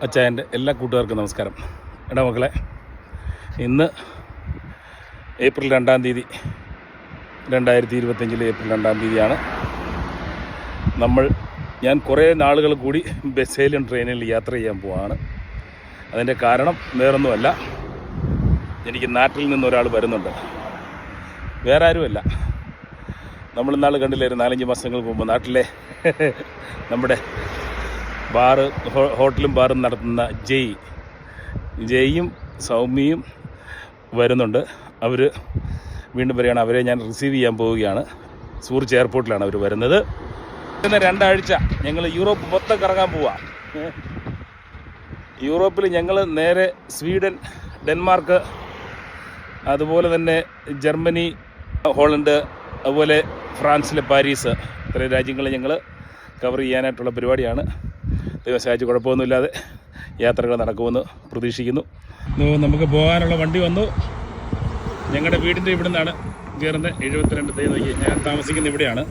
അച്ചായൻ്റെ എല്ലാ കൂട്ടുകാർക്കും നമസ്കാരം. എടാ മക്കളെ, ഇന്ന് ഏപ്രിൽ 2-ാം തീയതി 2025 ഏപ്രിൽ 2-ാം തീയതിയാണ്. ഞാൻ കുറേ നാളുകൾ കൂടി ബസ്സിലും ട്രെയിനിൽ യാത്ര ചെയ്യാൻ പോവാണ്. അതിൻ്റെ കാരണം വേറൊന്നുമല്ല, എനിക്ക് നാട്ടിൽ നിന്നൊരാൾ വരുന്നുണ്ട്. വേറെ ആരുമല്ല, നമ്മളിന്നാൾ കണ്ടില്ലായിരുന്നു 4-5 മാസങ്ങൾക്ക് മുമ്പ് നാട്ടിലെ നമ്മുടെ ഹോട്ടലും ബാറും നടത്തുന്ന ജയ്യും സൗമ്യയും വരുന്നുണ്ട്. അവർ വീണ്ടും വരികയാണ്. അവരെ ഞാൻ റിസീവ് ചെയ്യാൻ പോവുകയാണ്. സൂറിച്ച് എയർപോർട്ടിലാണ് അവർ വരുന്നത്. പിന്നെ 2 ആഴ്ച ഞങ്ങൾ യൂറോപ്പ് മൊത്തം കറങ്ങാൻ പോവാം. യൂറോപ്പിൽ ഞങ്ങൾ നേരെ സ്വീഡൻ, ഡെൻമാർക്ക്, അതുപോലെ തന്നെ ജർമ്മനി, ഹോളണ്ട്, അതുപോലെ ഫ്രാൻസിലെ പാരീസ്, ഇത്രയും രാജ്യങ്ങൾ ഞങ്ങൾ കവർ ചെയ്യാനായിട്ടുള്ള പരിപാടിയാണ്. ദൈവം സഹായിച്ച് കുഴപ്പമൊന്നുമില്ലാതെ യാത്രകൾ നടക്കുമെന്ന് പ്രതീക്ഷിക്കുന്നു. നമുക്ക് പോകാനുള്ള വണ്ടി വന്നു. ഞങ്ങളുടെ വീടിൻ്റെ ഇവിടെ നിന്നാണ് കയറുന്നത്. 72 നോക്കി. ഞാൻ താമസിക്കുന്ന ഇവിടെയാണ്.